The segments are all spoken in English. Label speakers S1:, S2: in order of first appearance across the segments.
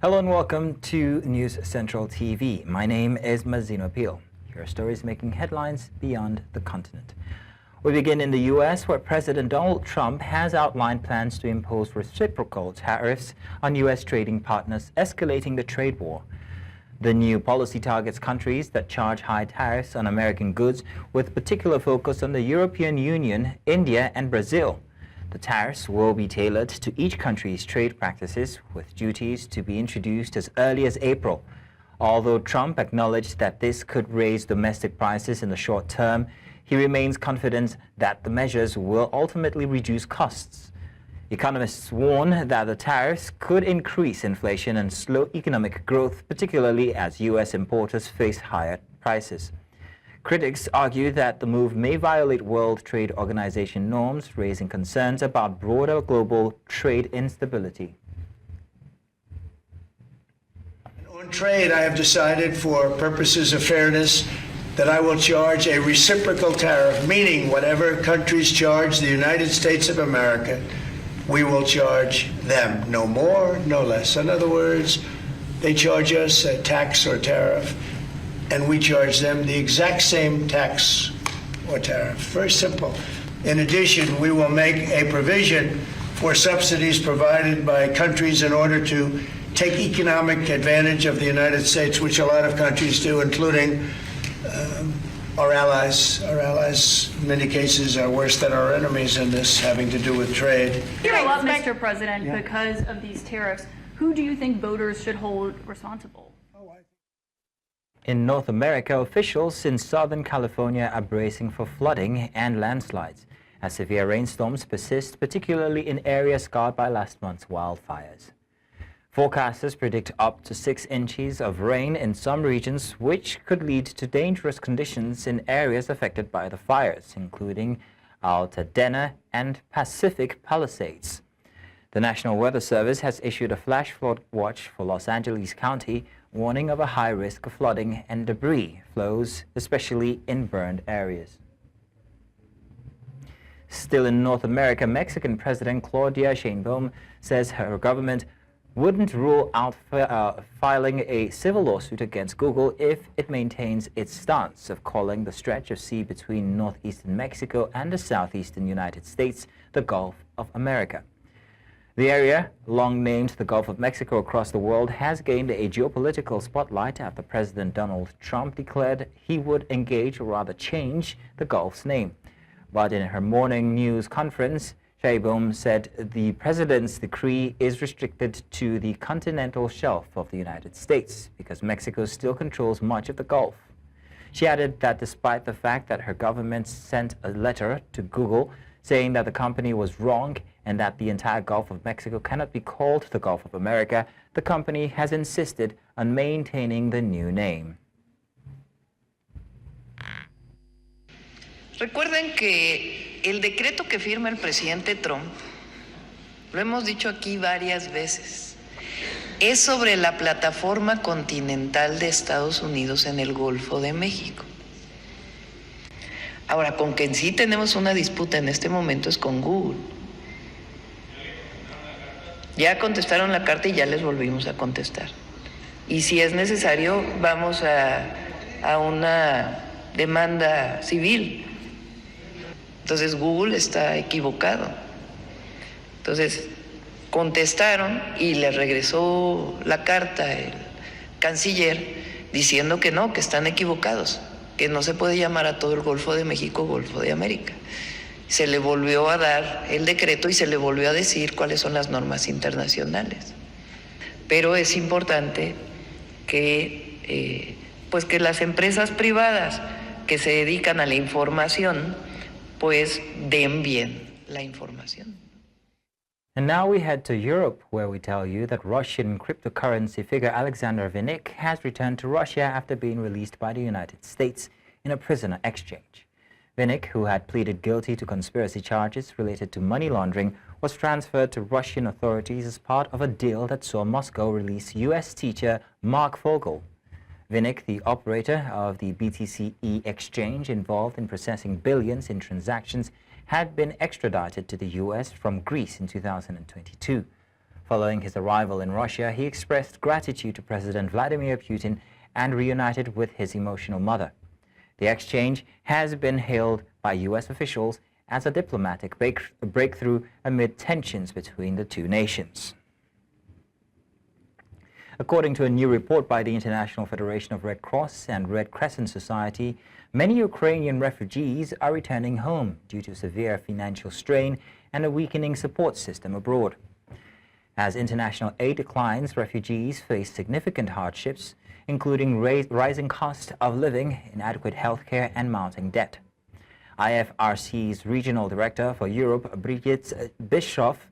S1: Hello and welcome to News Central TV. My name is Mazino Peel. Here are stories making headlines beyond the continent. We begin in the U.S., where President Donald Trump has outlined plans to impose reciprocal tariffs on U.S. trading partners, escalating the trade war. The new policy targets countries that charge high tariffs on American goods, with particular focus on the European Union, India, and Brazil. The tariffs will be tailored to each country's trade practices, with duties to be introduced as early as April. Although Trump acknowledged that this could raise domestic prices in the short term, he remains confident that the measures will ultimately reduce costs. Economists warn that the tariffs could increase inflation and slow economic growth, particularly as U.S. importers face higher prices. Critics argue that the move may violate World Trade Organization norms, raising concerns about broader global trade instability.
S2: On trade, I have decided, for purposes of fairness, that I will charge a reciprocal tariff, meaning whatever countries charge the United States of America, we will charge them, no more, no less. In other words, they charge us a tax or tariff, and we charge them the exact same tax or tariff. Very simple. In addition, we will make a provision for subsidies provided by countries in order to take economic advantage of the United States, which a lot of countries do, including our allies. Our allies, in many cases, are worse than our enemies in this, having to do with trade.
S3: You're up, Mr. President, because of these tariffs. Who do you think voters should hold responsible?
S1: In North America, officials in Southern California are bracing for flooding and landslides as severe rainstorms persist, particularly in areas scarred by last month's wildfires. Forecasters predict up to 6 inches of rain in some regions, which could lead to dangerous conditions in areas affected by the fires, including Altadena and Pacific Palisades. The National Weather Service has issued a flash flood watch for Los Angeles County, warning of a high risk of flooding and debris flows, especially in burned areas. Still in North America, Mexican President Claudia Sheinbaum says her government wouldn't rule out filing a civil lawsuit against Google if it maintains its stance of calling the stretch of sea between northeastern Mexico and the southeastern United States the Gulf of America. The area, long named the Gulf of Mexico across the world, has gained a geopolitical spotlight after President Donald Trump declared he would engage, or rather change, the Gulf's name. But in her morning news conference, Sheinbaum said the president's decree is restricted to the continental shelf of the United States because Mexico still controls much of the Gulf. She added that despite the fact that her government sent a letter to Google saying that the company was wrong and that the entire Gulf of Mexico cannot be called the Gulf of America, the company has insisted on maintaining the new name.
S4: Recuerden que el decreto que firma el presidente Trump, lo hemos dicho aquí varias veces, es sobre la plataforma continental de Estados Unidos en el Golfo de México. Ahora, con quien sí tenemos una disputa en este momento es con Google. Ya contestaron la carta y ya les volvimos a contestar. Y si es necesario, vamos a una demanda civil. Entonces, Google está equivocado. Entonces, contestaron y le regresó la carta el canciller diciendo que no, que están equivocados, que no se puede llamar a todo el Golfo de México Golfo de América. Se le volvió a dar el decreto y se le volvió a decir cuáles son las normas internacionales. Pero es importante que, pues que las empresas privadas que se dedican a la información, pues den bien la información.
S1: And now we head to Europe, where we tell you that Russian cryptocurrency figure Alexander Vinnik has returned to Russia after being released by the United States in a prisoner exchange. Vinnik, who had pleaded guilty to conspiracy charges related to money laundering, was transferred to Russian authorities as part of a deal that saw Moscow release U.S. teacher Marc Fogel. Vinnik, the operator of the BTC-e exchange involved in processing billions in transactions, had been extradited to the U.S. from Greece in 2022. Following his arrival in Russia, he expressed gratitude to President Vladimir Putin and reunited with his emotional mother. The exchange has been hailed by U.S. officials as a diplomatic breakthrough amid tensions between the two nations. According to a new report by the International Federation of Red Cross and Red Crescent Society, many Ukrainian refugees are returning home due to severe financial strain and a weakening support system abroad. As international aid declines, refugees face significant hardships, including rising cost of living, inadequate health care, and mounting debt. IFRC's Regional Director for Europe, Brigitte Bischoff,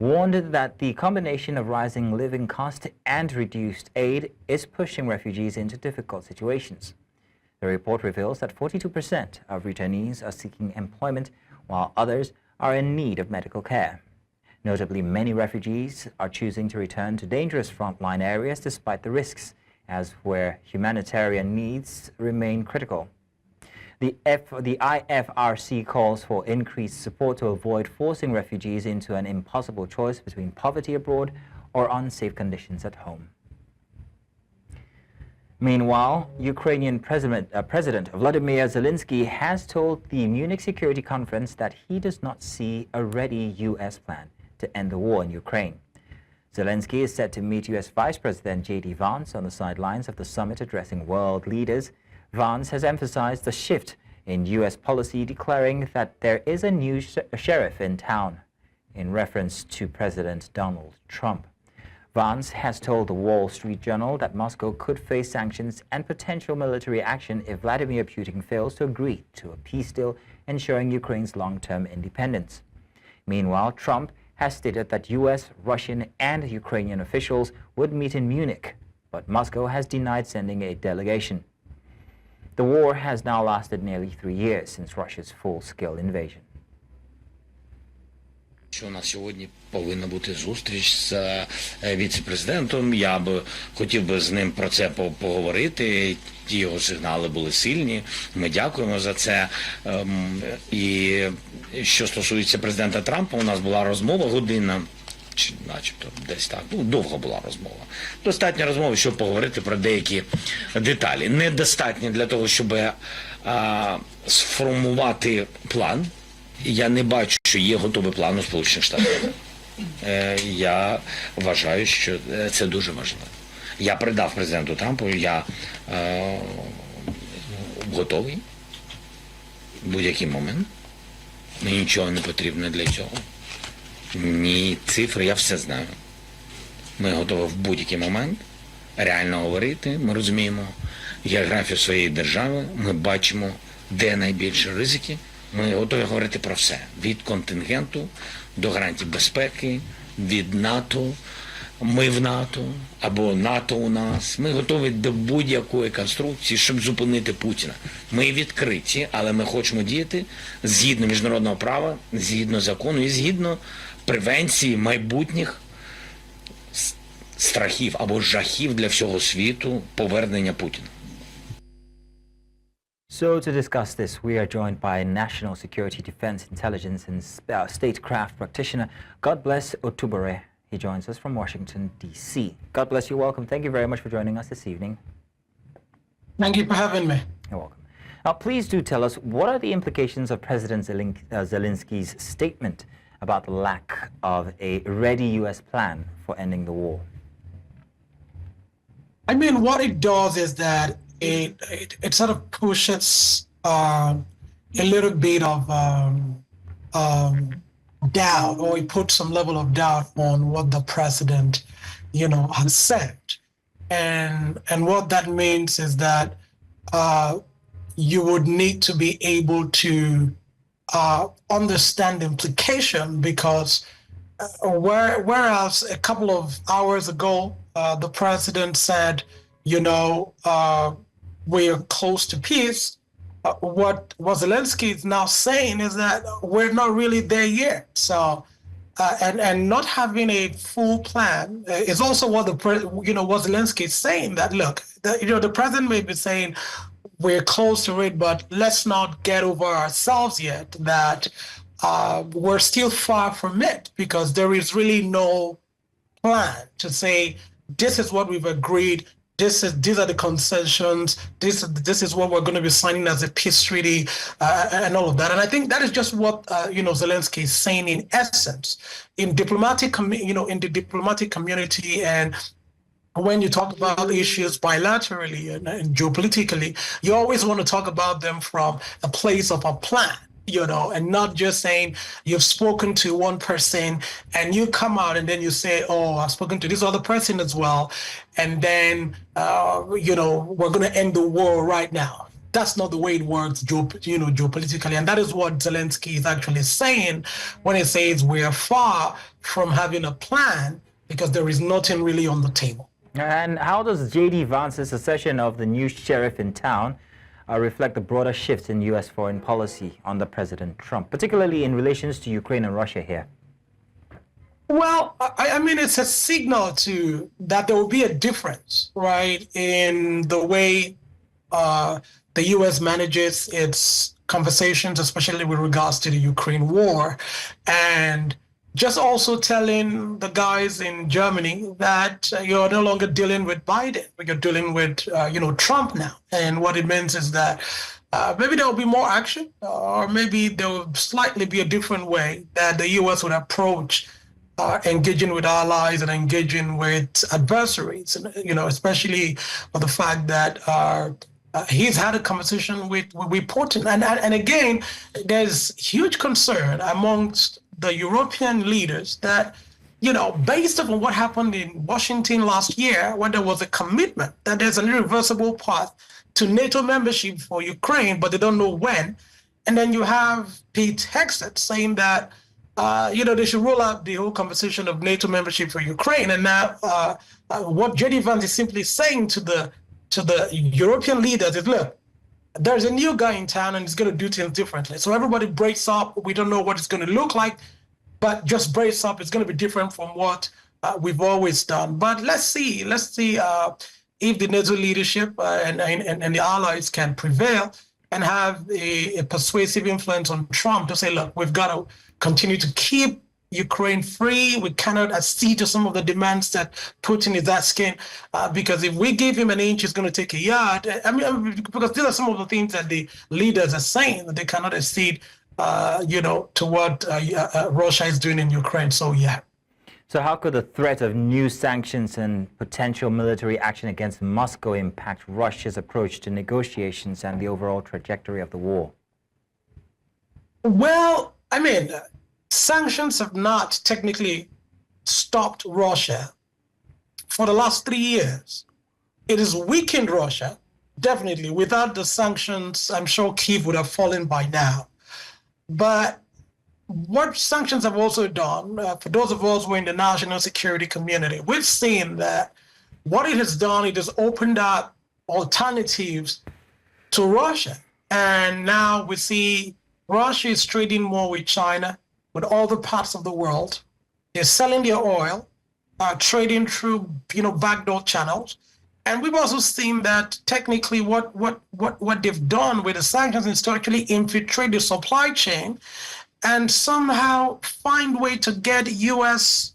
S1: warned that the combination of rising living costs and reduced aid is pushing refugees into difficult situations. The report reveals that 42% of returnees are seeking employment, while others are in need of medical care. Notably, many refugees are choosing to return to dangerous frontline areas despite the risks, as where humanitarian needs remain critical. The IFRC calls for increased support to avoid forcing refugees into an impossible choice between poverty abroad or unsafe conditions at home. Meanwhile, Ukrainian President Vladimir Zelensky has told the Munich Security Conference that he does not see a ready U.S. plan to end the war in Ukraine. Zelensky is set to meet U.S. Vice President J.D. Vance on the sidelines of the summit addressing world leaders. Vance has emphasized the shift in U.S. policy, declaring that there is a new sheriff in town, in reference to President Donald Trump. Vance has told the Wall Street Journal that Moscow could face sanctions and potential military action if Vladimir Putin fails to agree to a peace deal ensuring Ukraine's long-term independence. Meanwhile, Trump has stated that U.S., Russian, and Ukrainian officials would meet in Munich, but Moscow has denied sending a delegation. The war has now lasted nearly 3 years since Russia's full-scale invasion.
S5: Що у нас сьогодні повинна бути зустріч з віце-президентом. Я б хотів би з ним про це поговорити. Ті його сигнали були сильні. Ми дякуємо за це. І що стосується президента Трампа, у нас була розмова година, чи начебто десь так, довга була розмова. Достатньо розмови, щоб поговорити про деякі деталі. Недостатньо для того, щоб сформувати план. Я не бачу, що є готовий план у Сполучених Штатах. Я вважаю, що це дуже важливо. Я передав президенту Трампу, я готовий в будь-який момент. Мені нічого не потрібно для цього. Ні цифри, я все знаю. Ми готові в будь-який момент реально говорити. Ми розуміємо географію своєї держави, ми бачимо, де найбільші ризики. Ми готові говорити про все. Від контингенту до гарантій безпеки, від НАТО, ми в НАТО, або НАТО у нас. Ми готові до будь-якої конструкції, щоб зупинити Путіна. Ми відкриті, але ми хочемо діяти згідно міжнародного права, згідно закону і згідно превенції майбутніх страхів або жахів для всього світу повернення Путіна.
S1: So to discuss this, we are joined by National Security, Defense, Intelligence and Statecraft practitioner, God bless Otubere. He joins us from Washington, D.C. God bless you. Welcome. Thank you very much for joining us this evening.
S6: Thank you for having me.
S1: You're welcome. Now, please do tell us, what are the implications of President Zelensky's statement about the lack of a ready U.S. plan for ending the war?
S6: I mean, what it does is that it sort of pushes a little bit of doubt, or it puts some level of doubt on what the president, has said. And what that means is that you would need to be able to understand the implication, because whereas a couple of hours ago, the president said, we are close to peace. What Zelensky is now saying is that we're not really there yet. So, and not having a full plan is also what what Zelensky is saying. That look, the president may be saying we're close to it, but let's not get over ourselves yet. That we're still far from it, because there is really no plan to say, this is what we've agreed, these are the concessions, this is what we're going to be signing as a peace treaty, and all of that. And I think that is just what Zelensky is saying in essence. In diplomatic, in the diplomatic community, and when you talk about issues bilaterally and geopolitically, you always want to talk about them from a place of a plan, and not just saying you've spoken to one person and you come out and then you say, oh, I've spoken to this other person as well. And then, we're going to end the war right now. That's not the way it works, geopolitically. And that is what Zelensky is actually saying when he says we are far from having a plan because there is nothing really on the table.
S1: And how does J.D. Vance's accession of the new sheriff in town reflect the broader shifts in U.S. foreign policy under President Trump, particularly in relations to Ukraine and Russia here?
S6: Well, I mean, it's a signal that there will be a difference, right, in the way the U.S. manages its conversations, especially with regards to the Ukraine war, and just also telling the guys in Germany that you're no longer dealing with Biden, but you're dealing with, Trump now. And what it means is that maybe there will be more action, or maybe there will slightly be a different way that the U.S. would approach engaging with allies and engaging with adversaries, especially for the fact that he's had a conversation with Putin. And again, there's huge concern amongst the European leaders that, based on what happened in Washington last year, when there was a commitment that there's an irreversible path to NATO membership for Ukraine, but they don't know when. And then you have Pete Hegseth saying that, they should roll out the whole conversation of NATO membership for Ukraine. And now what J.D. Vance is simply saying to the European leaders is, look, there's a new guy in town and he's going to do things differently. So everybody brace up. We don't know what it's going to look like, but just brace up. It's going to be different from what we've always done. But let's see if the NATO leadership and the allies can prevail and have a persuasive influence on Trump to say, look, we've got to continue to keep Ukraine free. We cannot accede to some of the demands that Putin is asking, because if we give him an inch, he's going to take a yard. I mean, because these are some of the things that the leaders are saying, that they cannot accede, to what Russia is doing in Ukraine. So, yeah.
S1: So how could the threat of new sanctions and potential military action against Moscow impact Russia's approach to negotiations and the overall trajectory of the war?
S6: Well, I mean, sanctions have not technically stopped Russia for the last 3 years. It has weakened Russia, definitely. Without the sanctions, I'm sure Kyiv would have fallen by now. But what sanctions have also done, for those of us who are in the national security community, we've seen that what it has done, it has opened up alternatives to Russia. And now we see Russia is trading more with China, with other parts of the world. They're selling their oil, trading through, backdoor channels. And we've also seen that technically what they've done with the sanctions is to actually infiltrate the supply chain and somehow find way to get U.S.,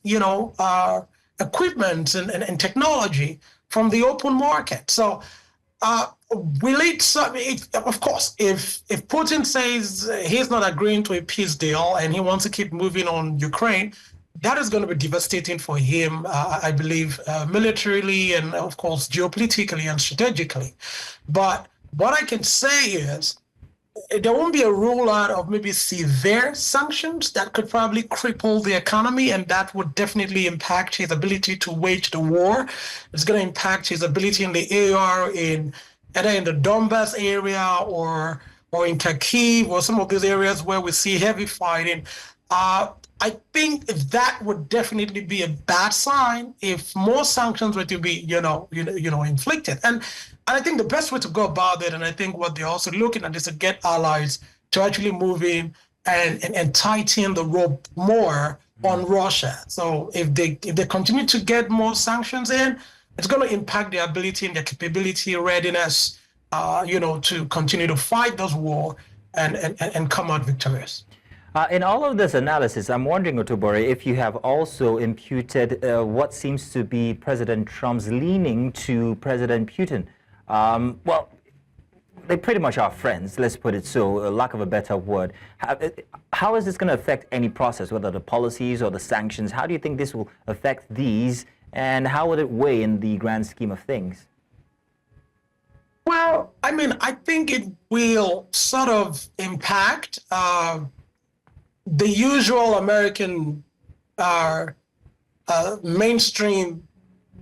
S6: equipment and technology from the open market. So of course, if Putin says he's not agreeing to a peace deal and he wants to keep moving on Ukraine, that is going to be devastating for him, I believe, militarily and, of course, geopolitically and strategically. But what I can say is there won't be a rollout of maybe severe sanctions that could probably cripple the economy, and that would definitely impact his ability to wage the war. It's going to impact his ability in the AR either in the Donbass area or in Kharkiv or some of these areas where we see heavy fighting. I think that would definitely be a bad sign if more sanctions were to be, inflicted. And I think the best way to go about it, and I think what they're also looking at, is to get allies to actually move in and tighten the rope more on Russia. So if they continue to get more sanctions in, it's going to impact their ability and their capability, readiness, to continue to fight this war and come out victorious.
S1: In all of this analysis, I'm wondering, Otobore, if you have also imputed what seems to be President Trump's leaning to President Putin. Well, they pretty much are friends, let's put it so, lack of a better word. How is this going to affect any process, whether the policies or the sanctions? How do you think this will affect these, and how would it weigh in the grand scheme of things?
S6: Well, I mean, I think it will sort of impact the usual American mainstream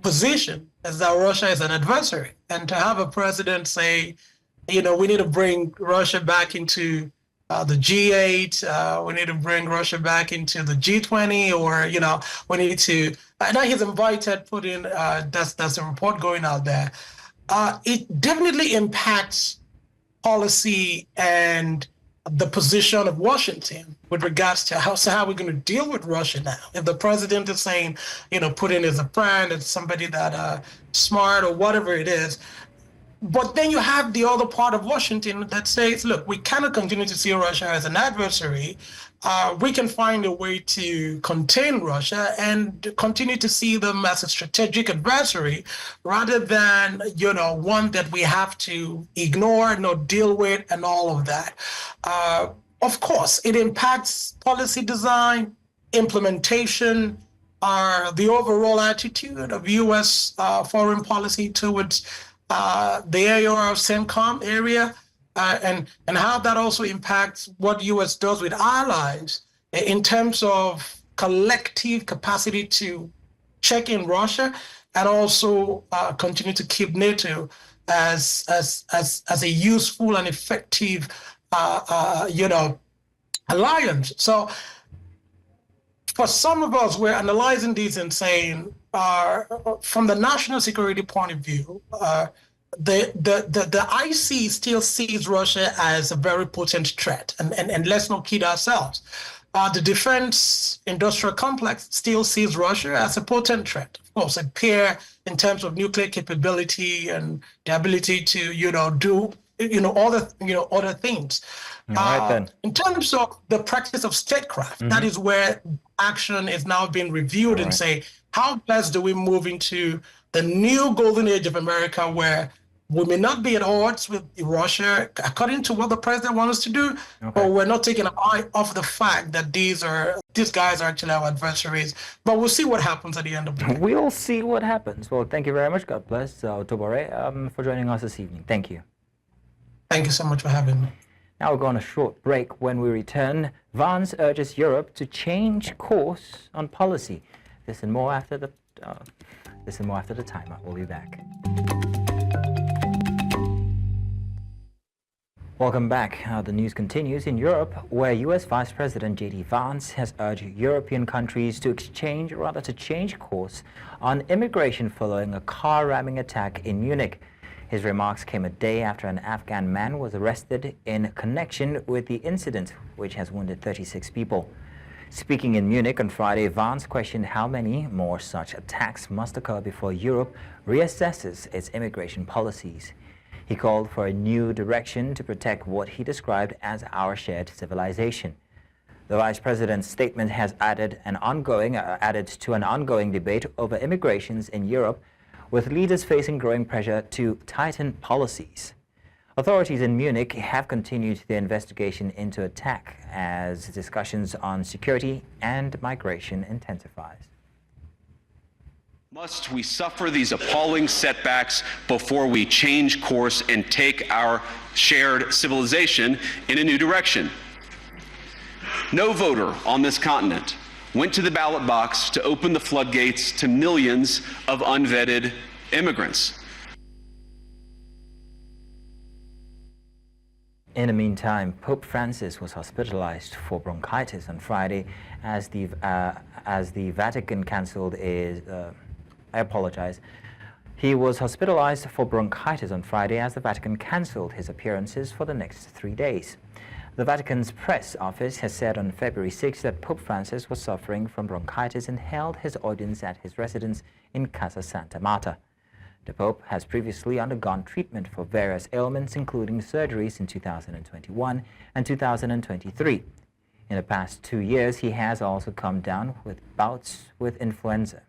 S6: position is that Russia is an adversary. And to have a president say, you know, we need to bring Russia back into the G8, we need to bring Russia back into the G20, or, you know, we need to, now he's invited Putin, that's a report going out there. It definitely impacts policy and the position of Washington with regards to how we're going to deal with Russia now. If the president is saying, you know, Putin is a friend, it's somebody that smart or whatever it is. But then you have the other part of Washington that says, look, we cannot continue to see Russia as an adversary. We can find a way to contain Russia and continue to see them as a strategic adversary rather than, you know, one that we have to ignore, not deal with, and all of that. Of course, it impacts policy design, implementation, the overall attitude of U.S. foreign policy towards the AR CENTCOM area, and how that also impacts what U.S. does with allies in terms of collective capacity to check in Russia and also continue to keep NATO as a useful and effective, you know, alliance. So for some of us, we're analyzing these and saying, from the national security point of view, the IC still sees Russia as a very potent threat, and let's not kid ourselves. The defense industrial complex still sees Russia as a potent threat. Of course, a peer in terms of nuclear capability and the ability to, you know, do, you know, other things.
S1: Right, then.
S6: In terms of the practice of statecraft, that is where action is now being reviewed and say, how best do we move into the new golden age of America where we may not be at odds with Russia according to what the president wants us to do, but we're not taking an eye off the fact that these guys are actually our adversaries. But we'll see what happens at the end of the day.
S1: We'll see what happens. Well, thank you very much. God bless Otobore for joining us this evening. Thank you.
S6: Thank you so much for having me.
S1: Now we'll go on a short break. When we return, Vance urges Europe to change course on policy. This and more after the timer. We'll be back. Welcome back. The news continues in Europe, where U.S. Vice President J.D. Vance has urged European countries to change course on immigration following a car-ramming attack in Munich. His remarks came a day after an Afghan man was arrested in connection with the incident, which has wounded 36 people. Speaking in Munich on Friday, Vance questioned how many more such attacks must occur before Europe reassesses its immigration policies. He called for a new direction to protect what he described as our shared civilization. The Vice President's statement has added to an ongoing debate over immigrations in Europe, with leaders facing growing pressure to tighten policies. Authorities in Munich have continued their investigation into attack as discussions on security and migration intensifies.
S7: Must we suffer these appalling setbacks before we change course and take our shared civilization in a new direction? No voter on this continent went to the ballot box to open the floodgates to millions of unvetted immigrants.
S1: In the meantime, Pope Francis was hospitalized for bronchitis on Friday as the Vatican cancelled his... I apologize. He was hospitalized for bronchitis on Friday as the Vatican cancelled his appearances for the next 3 days. The Vatican's press office has said on February 6 that Pope Francis was suffering from bronchitis and held his audience at his residence in Casa Santa Marta. The Pope has previously undergone treatment for various ailments, including surgeries in 2021 and 2023. In the past 2 years, he has also come down with bouts with influenza.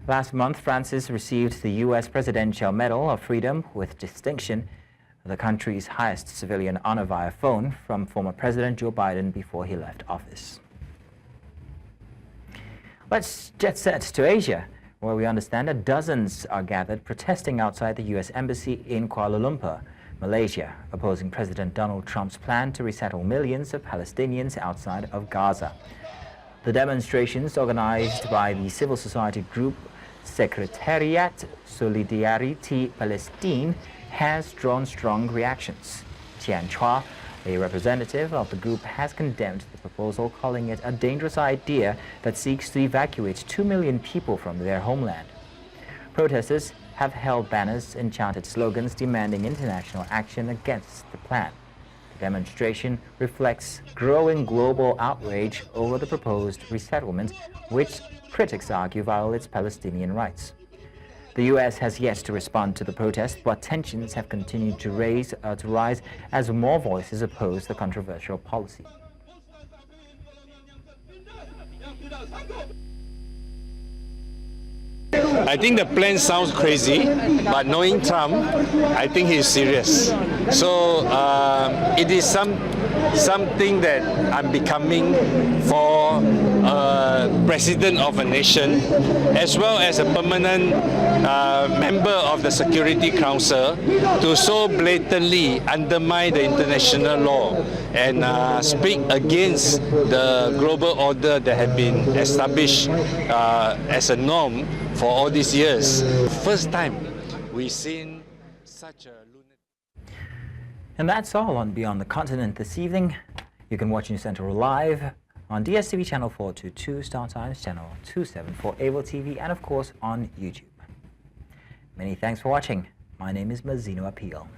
S1: Last month, Francis received the U.S. Presidential Medal of Freedom with distinction, the country's highest civilian honor via phone, from former President Joe Biden before he left office. Let's jet set to Asia, where we understand that dozens are gathered protesting outside the U.S. Embassy in Kuala Lumpur, Malaysia, opposing President Donald Trump's plan to resettle millions of Palestinians outside of Gaza. The demonstrations, organized by the civil society group Secretariat Solidarity Palestine, has drawn strong reactions. Tian Chua, a representative of the group, has condemned the proposal, calling it a dangerous idea that seeks to evacuate 2 million people from their homeland. Protesters have held banners and chanted slogans demanding international action against the plan. The demonstration reflects growing global outrage over the proposed resettlement, which critics argue violates Palestinian rights. The U.S. has yet to respond to the protest, but tensions have continued to rise as more voices oppose the controversial policy.
S8: I think the plan sounds crazy, but knowing Trump, I think he's serious. So it is something that I'm becoming for a president of a nation, as well as a permanent member of the Security Council, to so blatantly undermine the international law and speak against the global order that had been established as a norm for all these years. First time we've seen such a lunatic.
S1: And that's all on Beyond the Continent this evening. You can watch News Central live on DSTV channel 422, Star Times channel 274, Able TV, and of course on YouTube. Many thanks for watching. My name is Mazino Appeal.